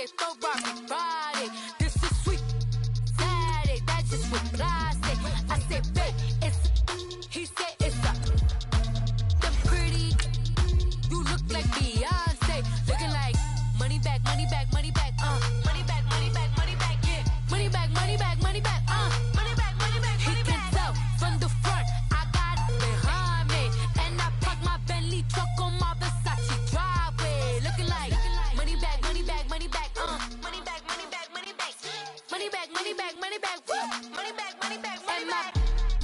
say Ferrari Friday. This is sweet Saturday. That's just what I say. I say, babe, it's. He said it's a. Them pretty. You look like Beyonce. Looking like money back, money back, money back. Money back, money back, money back. Yeah. Money back, money back, money back. Money back, money back, money back. He can tell from the front. I got it behind me, and I park my Bentley truck on my Versace driveway. Looking like money back, money back, money back. Money back, money back, money back. Money back, money back, money back. Money back, money back, money back.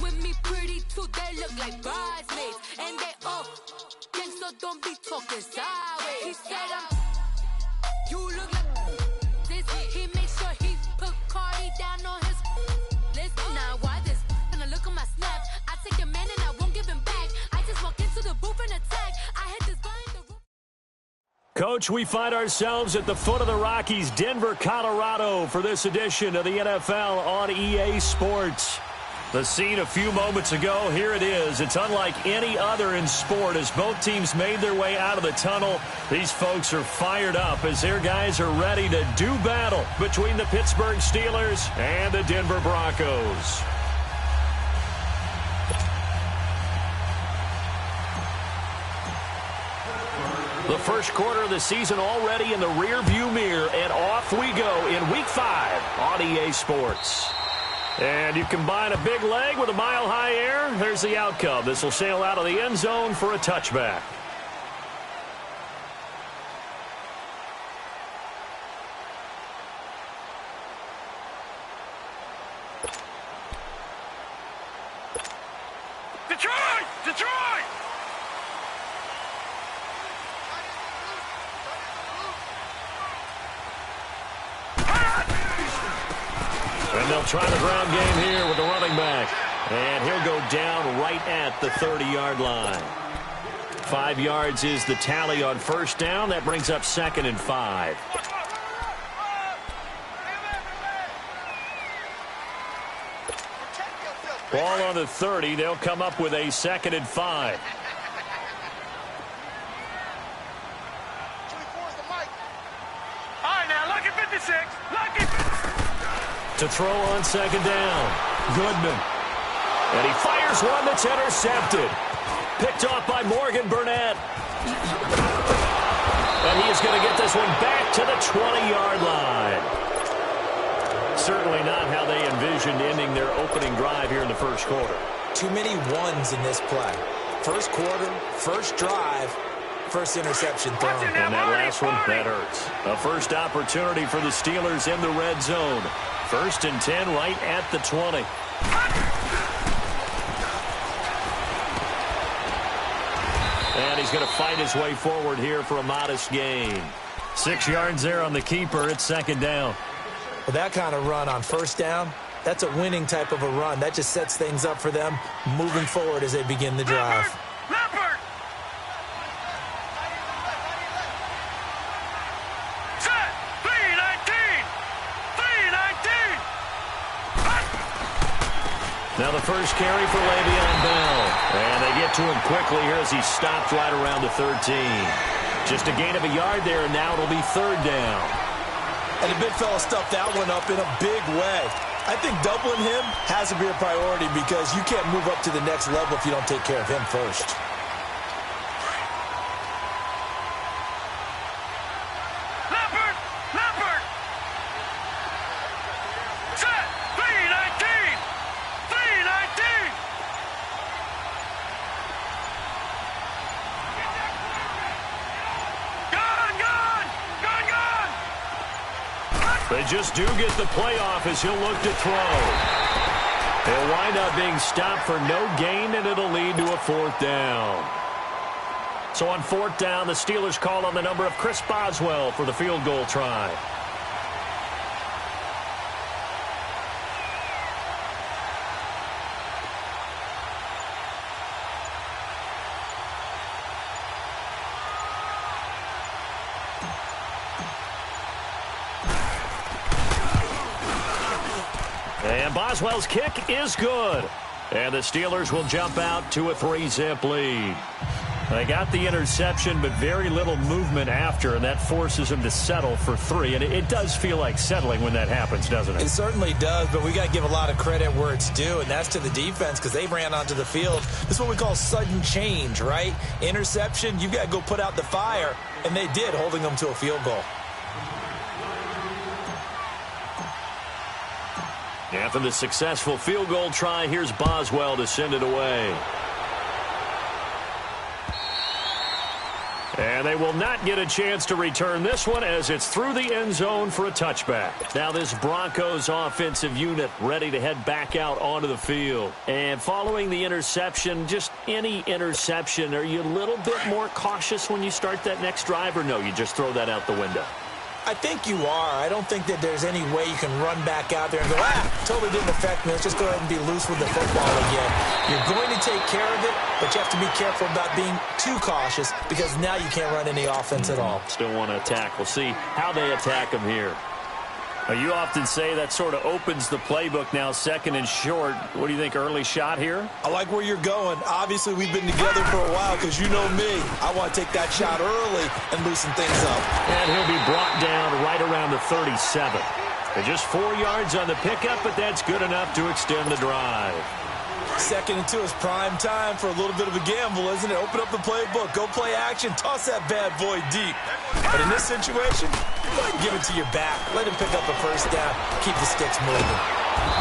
With me pretty too, they look like bridesmaids, and they all gang, so don't be talking sideways. He said you look like this. He made sure he put Cardi down on his list. Now why this? Gonna look at my snap. I take your man and I won't give him back. I just walk into the booth and attack. I hit this guy in the room. Coach, we find ourselves at the foot of the Rockies, Denver, Colorado, for this edition of the NFL on EA Sports. The scene a few moments ago, here it is. It's unlike any other in sport as both teams made their way out of the tunnel. These folks are fired up as their guys are ready to do battle between the Pittsburgh Steelers and the Denver Broncos. The first quarter of the season already in the rearview mirror, and off we go in Week 5 on EA Sports. And you combine a big leg with a mile-high air, there's the outcome. This will sail out of the end zone for a touchback. Detroit! Detroit! And they'll try the ground game here with the running back. And he'll go down right at the 30-yard line. 5 yards is the tally on first down. That brings up 2nd and 5. Ball on the 30. They'll come up with a 2nd and 5. All right, now, lucky 56. Lucky 56. To throw on 2nd down. Goodman. And he fires one that's intercepted. Picked off by Morgan Burnett. And he is going to get this one back to the 20-yard line. Certainly not how they envisioned ending their opening drive here in the first quarter. Too many ones in this play. First quarter, first drive, first interception thrown. And that last one, that hurts. A first opportunity for the Steelers in the red zone. 1st and 10 right at the 20. And he's going to fight his way forward here for a modest gain. 6 yards there on the keeper. It's 2nd down. Well, that kind of run on first down, that's a winning type of a run. That just sets things up for them moving forward as they begin the drive. Leopard! Set! 3-19! 3-19! Now the first carry for Le'Veon Bell. And they get to him quickly here as he stops right around the 13. Just a gain of a yard there, and now it'll be 3rd down. And the big fella stuffed that one up in a big way. I think doubling him has to be a priority because you can't move up to the next level if you don't take care of him first. Leopard! Leopard! Set! 3-19! 3-19! Gone! Gone! Gone! Gone! They just do get the playoff as he'll look to throw. He'll wind up being stopped for no gain, and it'll lead to a 4th down. So on 4th down, the Steelers call on the number of Chris Boswell for the field goal try. And Boswell's kick is good. And the Steelers will jump out to a 3-zip lead. They got the interception, but very little movement after, and that forces him to settle for 3. And it does feel like settling when that happens, doesn't it? It certainly does, but we got to give a lot of credit where it's due, and that's to the defense because they ran onto the field. This is what we call sudden change, right? Interception, you've got to go put out the fire, and they did, holding them to a field goal. After the successful field goal try, here's Boswell to send it away. And they will not get a chance to return this one as it's through the end zone for a touchback. Now this Broncos offensive unit ready to head back out onto the field. And following the interception, just any interception, are you a little bit more cautious when you start that next drive, or no, you just throw that out the window? I think you are. I don't think that there's any way you can run back out there and go, totally didn't affect me. Let's just go ahead and be loose with the football again. You're going to take care of it, but you have to be careful about being too cautious because now you can't run any offense at all. Still want to attack. We'll see how they attack him here. You often say that sort of opens the playbook now, second and short. What do you think, early shot here? I like where you're going. Obviously, we've been together for a while because you know me. I want to take that shot early and loosen things up. And he'll be brought down right around the 37. And just 4 yards on the pickup, but that's good enough to extend the drive. 2nd and 2 is prime time for a little bit of a gamble, isn't it? Open up the playbook, go play action, toss that bad boy deep. But in this situation, go ahead and give it to your back. Let him pick up a first down. Keep the sticks moving.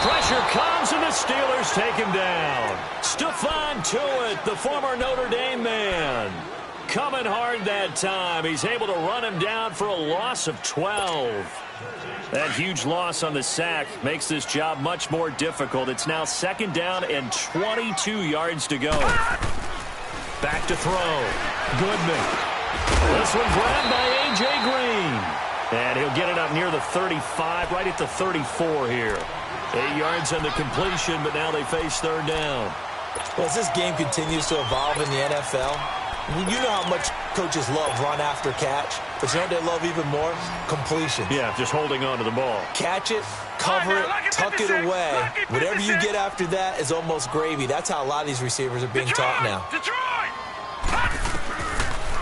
Pressure comes, and the Steelers take him down. Stephon Tuitt, the former Notre Dame man, coming hard that time. He's able to run him down for a loss of 12. That huge loss on the sack makes this job much more difficult. It's now 2nd down and 22 yards to go. Back to throw. Goodman. This one grabbed by A.J. Green. And he'll get it up near the 35, right at the 34 here. 8 yards on the completion, but now they face 3rd down. Well, as this game continues to evolve in the NFL, you know how much coaches love run after catch, but you know what they love even more? Completion. Yeah, just holding on to the ball. Catch it, cover it, tuck it away. Whatever you get after that is almost gravy. That's how a lot of these receivers are being taught now.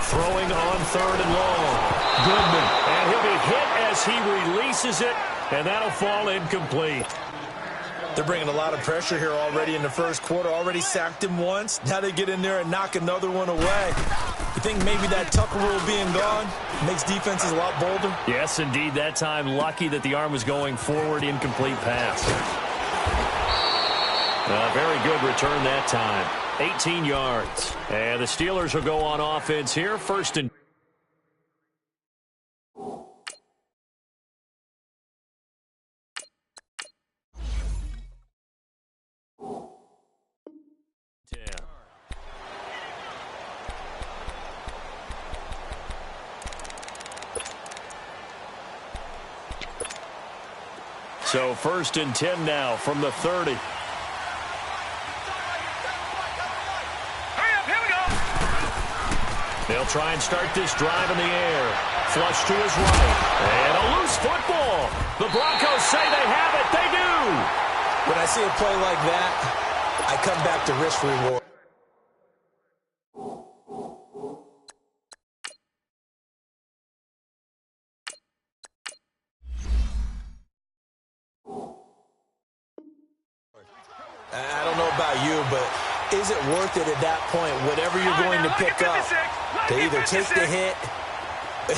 Throwing on 3rd and long. Goodman. And he'll be hit as he releases it, and that'll fall incomplete. They're bringing a lot of pressure here already in the first quarter. Already sacked him once. Now they get in there and knock another one away. You think maybe that Tucker rule being gone makes defenses a lot bolder? Yes, indeed. That time, lucky that the arm was going forward. Incomplete pass. Very good return that time. 18 yards. And the Steelers will go on offense here. 1st and 10. So 1st and 10 now from the 30. They'll try and start this drive in the air. Flush to his right. And a loose football. The Broncos say they have it. They do. When I see a play like that, I come back to risk reward. I don't know about you, but is it worth it at that point, whatever you're going to pick up, to either take the hit,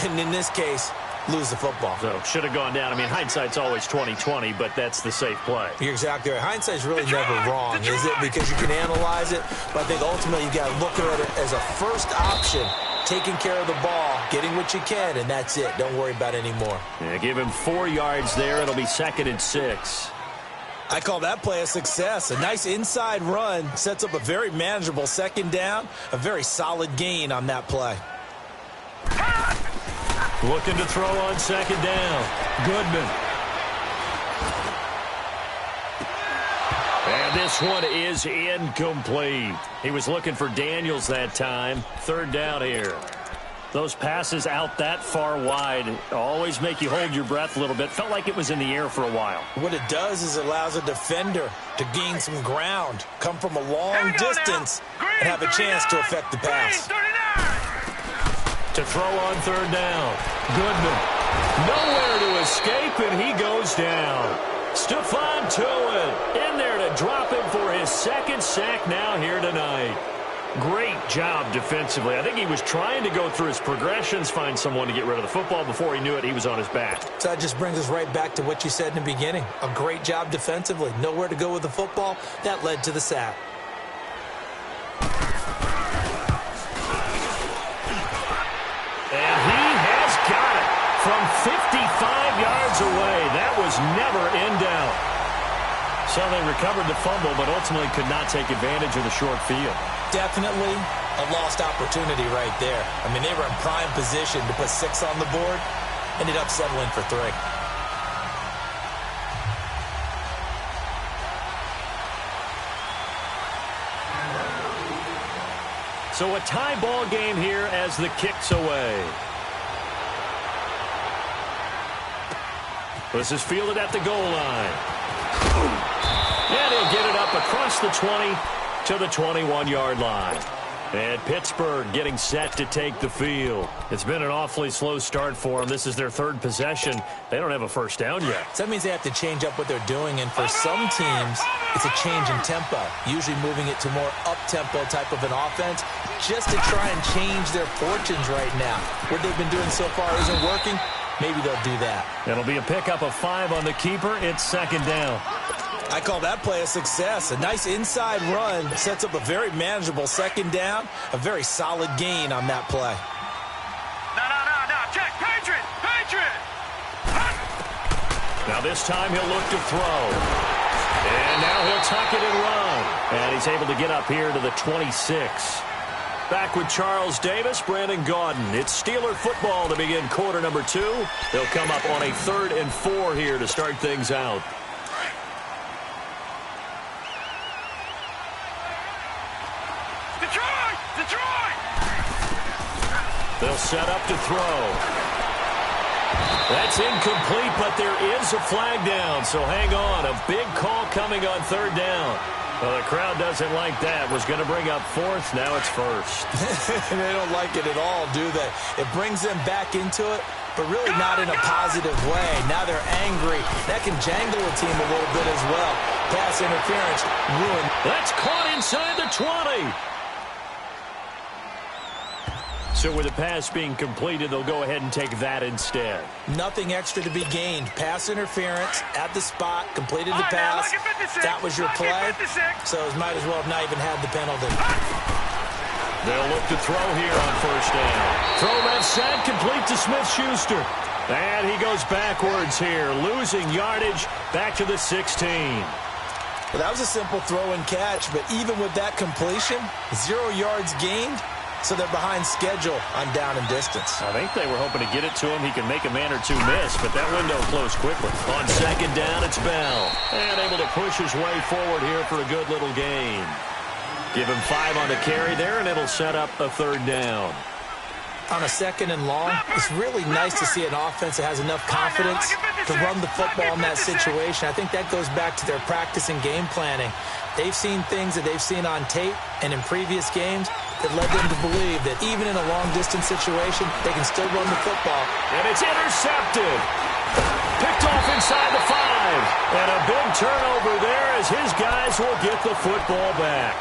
and in this case, lose the football? So, should have gone down. I mean, hindsight's always 20/20, but that's the safe play. You're exactly right. Hindsight's really never wrong, is it? Because you can analyze it, but I think ultimately you got to look at it as a first option, taking care of the ball, getting what you can, and that's it. Don't worry about it anymore. Yeah, give him 4 yards there. It'll be 2nd and 6. I call that play a success. A nice inside run sets up a very manageable 2nd down, a very solid gain on that play. Looking to throw on 2nd down. Goodman. And this one is incomplete. He was looking for Daniels that time. 3rd down here. Those passes out that far wide always make you hold your breath a little bit. Felt like it was in the air for a while. What it does is it allows a defender to gain some ground, come from a long distance, and have a chance to affect the pass. to throw on third down. Goodman, nowhere to escape, and he goes down. Stephon Tuitt in there to drop him for his second sack now here tonight. Great job defensively. I think he was trying to go through his progressions, find someone to get rid of the football. Before he knew it, he was on his back. So that just brings us right back to what you said in the beginning. A great job defensively. Nowhere to go with the football. That led to the sack. And he has got it from 55 yards away. That was never in doubt. So they recovered the fumble, but ultimately could not take advantage of the short field. Definitely a lost opportunity right there. I mean, they were in prime position to put 6 on the board. Ended up settling for 3. So a tie ball game here as the kick's away. This is fielded at the goal line. And he'll get it up across the 20 to the 21-yard line. And Pittsburgh getting set to take the field. It's been an awfully slow start for them. This is their third possession. They don't have a first down yet. So that means they have to change up what they're doing, and for some teams, it's a change in tempo, usually moving it to more up-tempo type of an offense just to try and change their fortunes right now. What they've been doing so far isn't working. Maybe they'll do that. It'll be a pickup of 5 on the keeper. It's second down. I call that play a success. A nice inside run sets up a very manageable second down. A very solid gain on that play. No. Check. Patriot. Now this time he'll look to throw. And now he'll tuck it and run. And he's able to get up here to the 26. Back with Charles Davis, Brandon Gaudin. It's Steeler football to begin quarter number 2. They'll come up on a 3rd and 4 here to start things out. Detroit! They'll set up to throw. That's incomplete, but there is a flag down, so hang on. A big call coming on 3rd down. Well, the crowd doesn't like that. Was going to bring up 4th. Now it's 1st. They don't like it at all, do they? It brings them back into it, but really not in a positive way. Now they're angry. That can jangle a team a little bit as well. Pass interference ruined. That's caught inside the 20. So with the pass being completed, they'll go ahead and take that instead. Nothing extra to be gained. Pass interference at the spot, completed the pass. That was your play, so it might as well have not even had the penalty. They'll look to throw here on 1st down. Throw left side, complete to Smith-Schuster. And he goes backwards here, losing yardage back to the 16. Well, that was a simple throw and catch, but even with that completion, 0 yards gained. So they're behind schedule on down and distance. I think they were hoping to get it to him. He can make a man or 2 miss, but that window closed quickly. On 2nd down, it's Bell. And able to push his way forward here for a good little gain. Give him 5 on the carry there, and it'll set up a 3rd down. On a 2nd and long, it's really nice to see an offense that has enough confidence to run the football in that situation. I think that goes back to their practice and game planning. They've seen things that they've seen on tape and in previous games that led them to believe that even in a long-distance situation, they can still run the football. And it's intercepted. Picked off inside the 5. And a big turnover there as his guys will get the football back.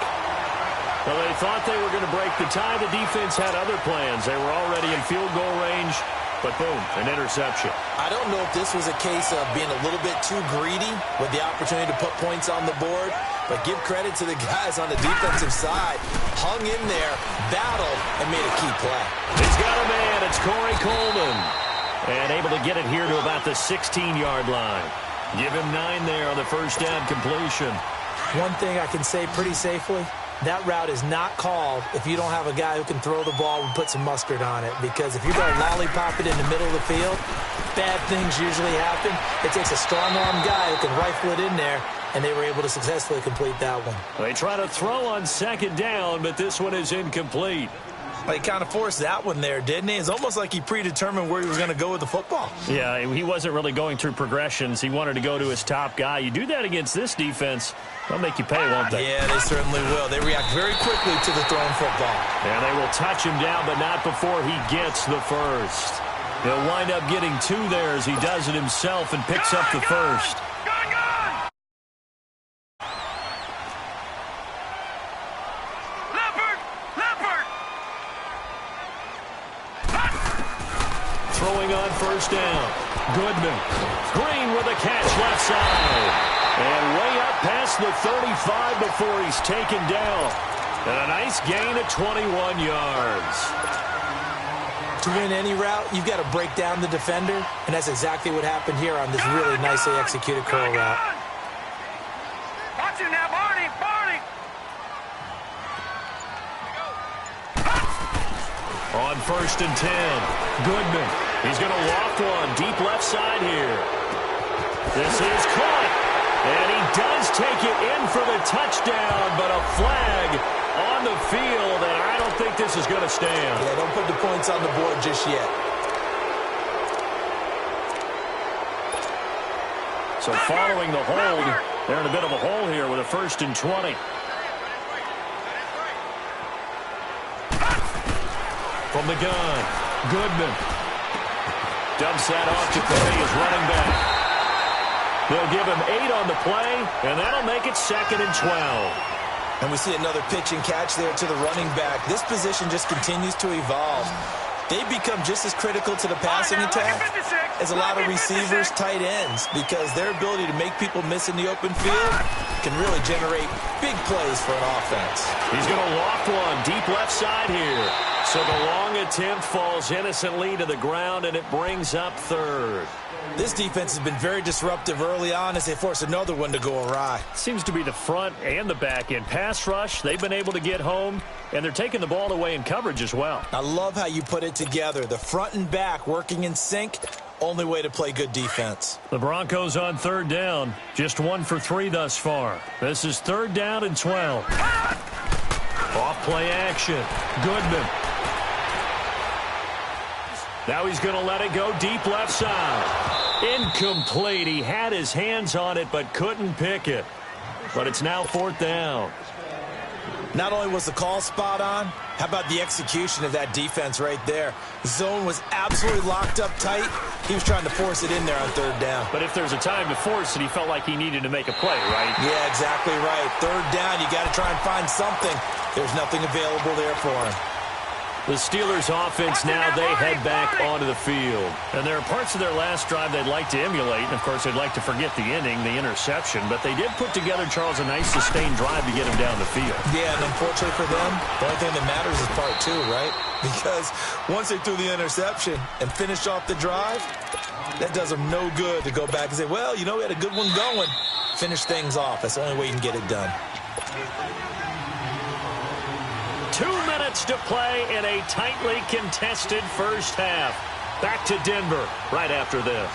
Well, they thought they were going to break the tie. The defense had other plans. They were already in field goal range, but boom, an interception. I don't know if this was a case of being a little bit too greedy with the opportunity to put points on the board, but give credit to the guys on the defensive side. Hung in there, battled, and made a key play. He's got a man. It's Corey Coleman. And able to get it here to about the 16-yard line. Give him 9 there on the 1st down completion. One thing I can say pretty safely, that route is not called if you don't have a guy who can throw the ball and put some mustard on it. Because if you're going to lollipop it in the middle of the field, bad things usually happen. It takes a strong-arm guy who can rifle it in there, and they were able to successfully complete that one. They try to throw on 2nd down, but this one is incomplete. Well, he kind of forced that one there, didn't he? It's almost like he predetermined where he was going to go with the football. Yeah, he wasn't really going through progressions. He wanted to go to his top guy. You do that against this defense, they'll make you pay, won't they? Yeah, they certainly will. They react very quickly to the thrown football. And they will touch him down, but not before he gets the first. He'll wind up getting 2 there as he does it himself and picks up the first. Throwing on first down. Goodman. Green with a catch left side. And way up past the 35 before he's taken down. And a nice gain of 21 yards. To win any route, you've got to break down the defender, and that's exactly what happened here on this really nicely executed curl route. Watch it now, Barney! On first and 10, Goodman. He's going to loft one deep left side here. This is caught. And he does take it in for the touchdown, but a flag on the field, and I don't think this is going to stand. Yeah, don't put the points on the board just yet. So following the hold, they're in a bit of a hole here with a first and 20. From the gun, Goodman. Dumps that off to Perry as running back. They'll give him 8 on the play, and that'll make it 2nd and 12. And we see another pitch and catch there to the running back. This position just continues to evolve. They become just as critical to the passing attack as a lot of receivers, tight ends, because their ability to make people miss in the open field can really generate big plays for an offense. He's going to loft one deep left side here. So the long attempt falls innocently to the ground, and it brings up 3rd. This defense has been very disruptive early on as they force another one to go awry. Seems to be the front and the back end. Pass rush, they've been able to get home, and they're taking the ball away in coverage as well. I love how you put it together. The front and back working in sync, only way to play good defense. The Broncos on 3rd down, just 1 for 3 thus far. This is 3rd down and 12. Off play action, Goodman. Now he's going to let it go deep left side. Incomplete. He had his hands on it but couldn't pick it. But it's now 4th down. Not only was the call spot on, how about the execution of that defense right there? Zone was absolutely locked up tight. He was trying to force it in there on 3rd down. But if there's a time to force it, he felt like he needed to make a play, right? Yeah, exactly right. 3rd down, you got to try and find something. There's nothing available there for him. The Steelers offense now, they head back onto the field. And there are parts of their last drive they'd like to emulate. And, of course, they'd like to forget the inning, the interception. But they did put together, Charles, a nice sustained drive to get him down the field. Yeah, and unfortunately for them, the only thing that matters is part 2, right? Because once they threw the interception and finished off the drive, that does them no good to go back and say, well, you know, we had a good one going. Finish things off. That's the only way you can get it done. 2 minutes to play in a tightly contested first half. Back to Denver right after this.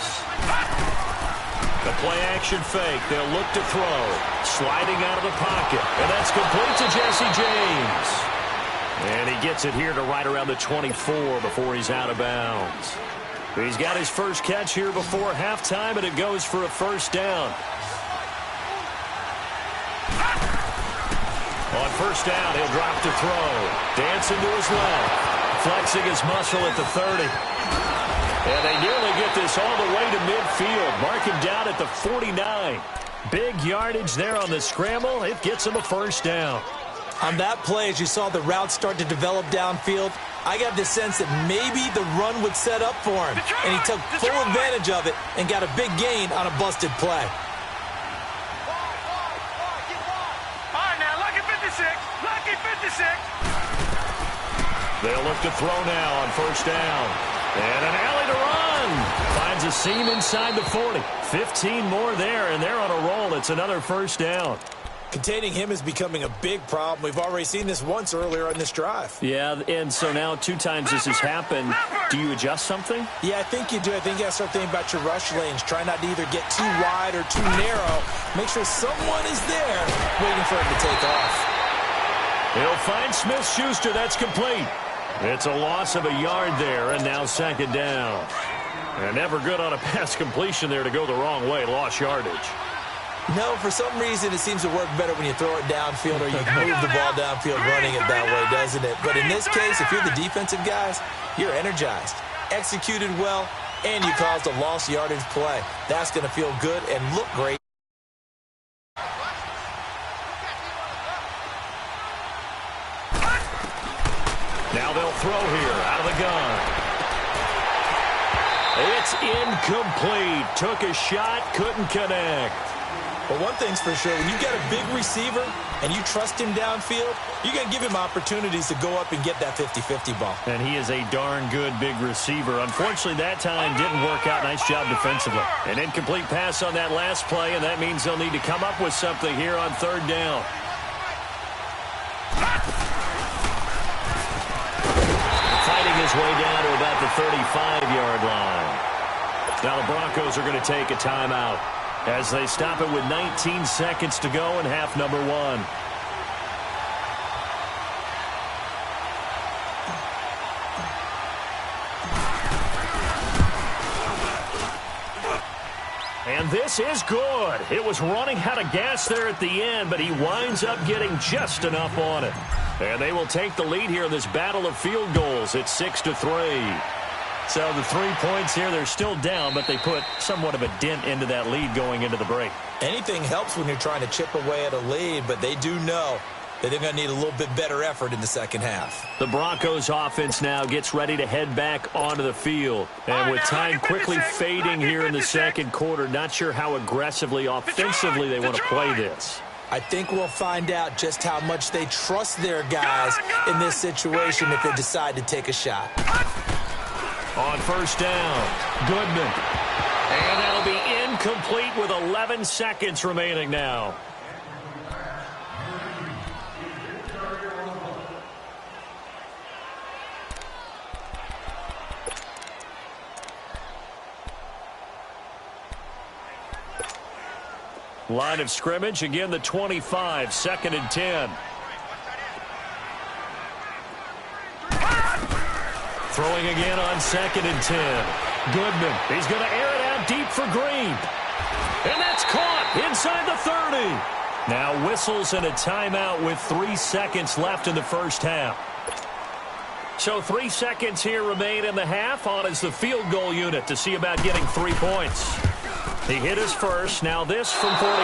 The play-action fake. They'll look to throw. Sliding out of the pocket. And that's complete to Jesse James. And he gets it here to right around the 24 before he's out of bounds. He's got his first catch here before halftime, and it goes for a first down. On first down, he'll drop to throw. Dancing to his left. Flexing his muscle at the 30. And they nearly get this all the way to midfield. Mark him down at the 49. Big yardage there on the scramble. It gets him a first down. On that play, as you saw the route start to develop downfield, I got the sense that maybe the run would set up for him. And he took full advantage of it and got a big gain on a busted play. Lucky 56. They'll look to throw now on first down. And an alley to run. Finds a seam inside the 40. 15 more there, and they're on a roll. It's another first down. Containing him is becoming a big problem. We've already seen this once earlier on this drive. Yeah, and so now 2 times this has happened. Do you adjust something? Yeah, I think you do. I think you got to start thinking about your rush lanes. Try not to either get too wide or too narrow. Make sure someone is there waiting for him to take off. He'll find Smith-Schuster. That's complete. It's a loss of a yard there, and now second down. And never good on a pass completion there to go the wrong way. Lost yardage. No, for some reason it seems to work better when you throw it downfield or you move the ball downfield running it that way, doesn't it? But in this case, if you're the defensive guys, you're energized, executed well, and you caused a lost yardage play. That's going to feel good and look great. Now they'll throw here out of the gun. It's incomplete. Took a shot, couldn't connect. But one thing's for sure, when you've got a big receiver and you trust him downfield, you're going to give him opportunities to go up and get that 50-50 ball. And he is a darn good big receiver. Unfortunately, that time didn't work out. Nice job defensively. An incomplete pass on that last play, and that means they'll need to come up with something here on third down. Fighting his way down to about the 35-yard line. Now the Broncos are going to take a timeout as they stop it with 19 seconds to go in half number one. And this is good. It was running out of gas there at the end, but he winds up getting just enough on it. And they will take the lead here in this battle of field goals. It's 6-3. So the 3 points here, they're still down, but they put somewhat of a dent into that lead going into the break. Anything helps when you're trying to chip away at a lead, but they do know that they're going to need a little bit better effort in the second half. The Broncos offense now gets ready to head back onto the field. And with time quickly fading here in the second quarter, not sure how aggressively, offensively they want to play this. I think we'll find out just how much they trust their guys in this situation if they decide to take a shot. On first down, Goodman. And that'll be incomplete with 11 seconds remaining now. Line of scrimmage, again the 25, 2nd and 10. Throwing again on 2nd and 10. Goodman, he's going to air it out deep for Green. And that's caught inside the 30. Now whistles and a timeout with 3 seconds left in the first half. So 3 seconds here remain in the half. On is the field goal unit to see about getting 3 points. He hit his first. Now this from 43.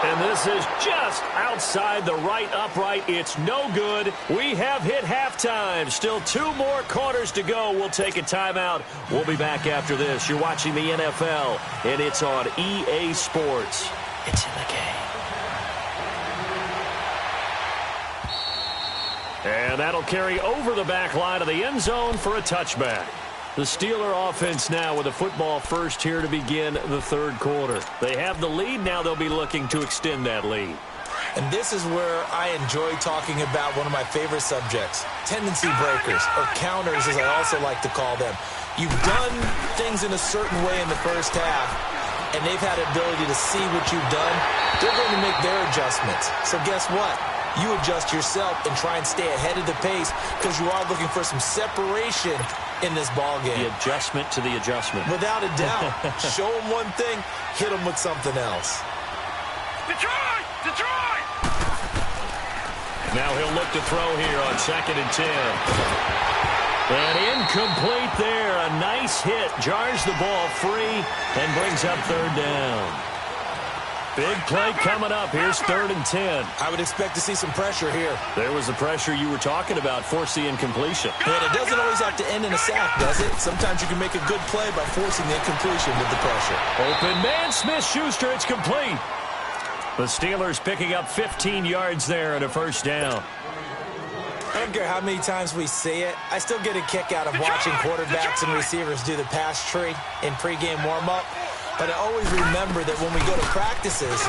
And this is just outside the right upright. It's no good. We have hit halftime. Still 2 more quarters to go. We'll take a timeout. We'll be back after this. You're watching the NFL, and it's on EA Sports. It's in the game. And that'll carry over the back line of the end zone for a touchback. The Steeler offense now with a football first here to begin the third quarter. They have the lead. Now they'll be looking to extend that lead. And this is where I enjoy talking about one of my favorite subjects, tendency breakers, or counters as I also like to call them. You've done things in a certain way in the first half, and they've had the ability to see what you've done. They're going to make their adjustments. So guess what? You adjust yourself and try and stay ahead of the pace because you are looking for some separation in this ball game. The adjustment to the adjustment. Without a doubt. Show them one thing, hit them with something else. Detroit! Detroit! Now he'll look to throw here on 2nd and 10. And incomplete there. A nice hit. Jars the ball free and brings up third down. Big play coming up. Here's 3rd and 10. I would expect to see some pressure here. There was the pressure you were talking about. Force the incompletion. And it doesn't always have to end in a sack, does it? Sometimes you can make a good play by forcing the incompletion with the pressure. Open man, Smith-Schuster. It's complete. The Steelers picking up 15 yards there and a first down. I don't care how many times we see it. I still get a kick out of watching quarterbacks and receivers do the pass tree in pregame warm-up. But I always remember that when we go to practices,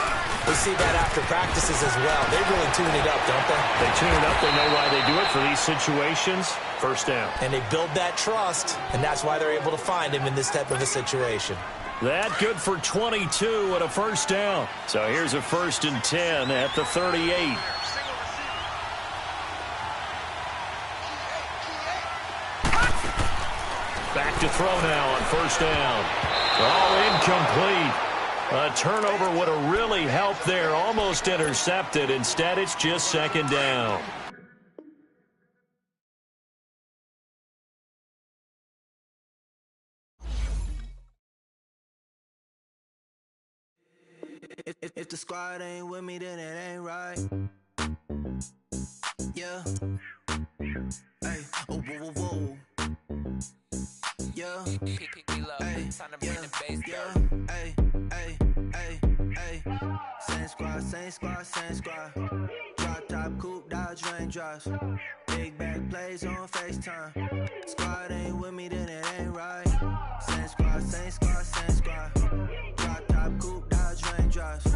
we see that after practices as well. They really tune it up, don't they? They tune it up. They know why they do it for these situations. First down. And they build that trust, and that's why they're able to find him in this type of a situation. That good for 22 and a first down. So here's a 1st and 10 at the 38. Back to throw now on first down. Oh, incomplete. A turnover would have really helped there. Almost intercepted. Instead, it's just second down. If the squad ain't with me, then it ain't right. Yeah. Hey. Oh, whoa, whoa, whoa. Yeah. Hey. Yeah. Hey. Hey. Hey. Hey. Same squad, same squad, same squad. Drop top, coupe, dodge, raindrops. Big back plays on FaceTime. Squad ain't with me, then it ain't right. Same squad, same squad, same squad. Drop top, coupe, dodge, raindrops.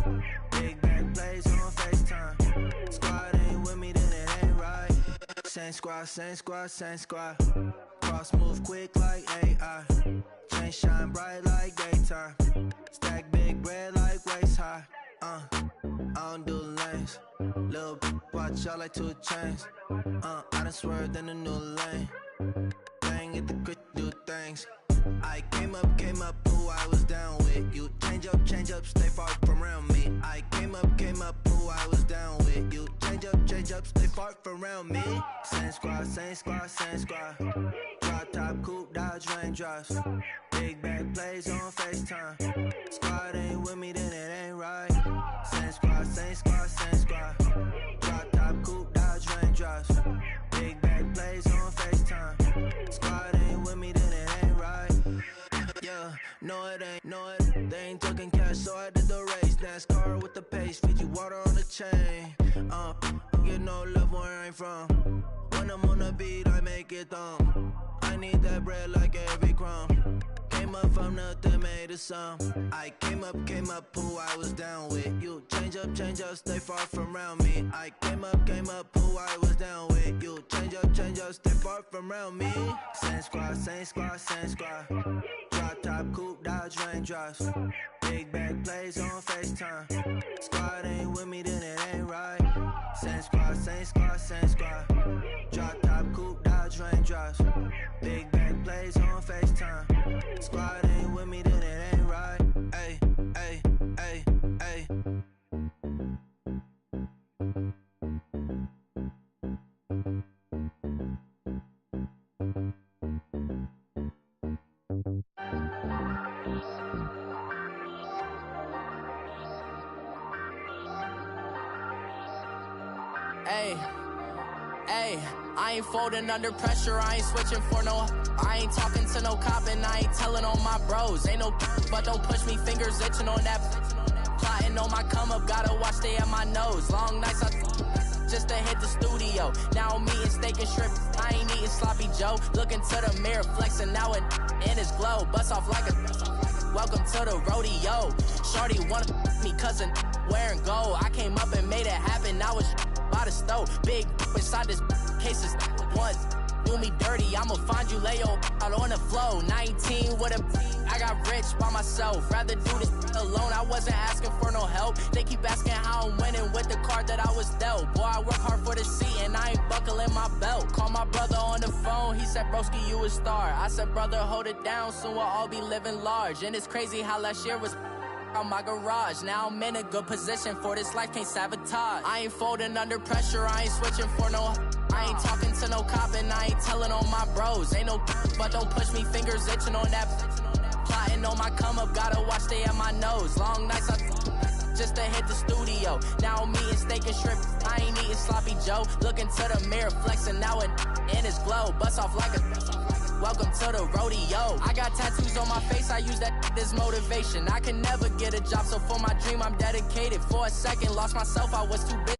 Big back plays on FaceTime. Squad ain't with me, then it ain't right. Same squad, same squad, same squad. Cross move quick like AI. Chain shine bright like daytime. Stack big bread like waist high. I don't do lanes. Little watch out like 2 chains. I done swerved in a new lane. Bang at the crit, do things. I came up, who I was down with. You change up, stay far from around me. I came up, who I was down with. You change up, stay far from around me. Same squad, same squad, same squad. Drop top, coupe, dodge, raindrops. Big back plays on FaceTime. Squad ain't with me, then it ain't right. Same squad, same squad, same squad. Drop top, coupe, dodge, raindrops. Big back plays on FaceTime. Squad ain't with me, then it ain't right. Yeah, no it ain't, no it. They ain't talking cash, so I did the race. NASCAR with the pace, feed you water on the chain. Get no love where I'm from. When I'm on the beat, I make it thumb. I need that bread like every crumb. Came up from nothing, made a sum. I came up, who I was down with. You change up, stay far from around me. I came up, who I was down with. You change up, stay far from around me. Same squad, same squad, same squad. Drop top, coupe, dodge, raindrops. Big back plays on FaceTime. Squad ain't with me, then it ain't right. Same squad, same squad, same squad. Drop top, coupe, dodge, raindrops. Big back plays on FaceTime. Squad ain't with me, then it ain't right. Ay, ay, ay, ay. Hey, hey, I ain't folding under pressure, I ain't switching for no. I ain't talking to no cop and I ain't telling on my bros. Ain't no but don't push me, fingers itching on that. Plotting on my come up, gotta watch stay at my nose. Long nights just to hit the studio. Now I'm eating steak and shrimp, I ain't eating sloppy Joe. Looking to the mirror, flexing now it in his glow. Bust off like a welcome to the rodeo. Shorty wanna me cousin wearing gold. I came up and made it happen, now it's by the stove. Big inside this cases once do me dirty, I'ma find you lay out on the floor. 19 with a I got rich by myself, rather do this alone. I wasn't asking for no help, they keep asking how I'm winning with the card that I was dealt. Boy, I work hard for the seat and I ain't buckling my belt. Call my brother on the phone, he said broski you a star. I said brother hold it down, soon we'll all be living large. And it's crazy how last year was on my garage. Now I'm in a good position for this life, can't sabotage. I ain't folding under pressure, I ain't switching for no. I ain't talking to no cop and I ain't telling on my bros. Ain't no but don't push me, fingers itching on that. Plotting on my come up, gotta watch stay at my nose. Long nights just to hit the studio. Now I'm eating steak and shrimp, I ain't eating sloppy Joe. Looking to the mirror, flexing now it in his glow. Bust off like a welcome to the rodeo. I got tattoos on my face, I use that as motivation. I can never get a job, so for my dream I'm dedicated. For a second, lost myself, I was too busy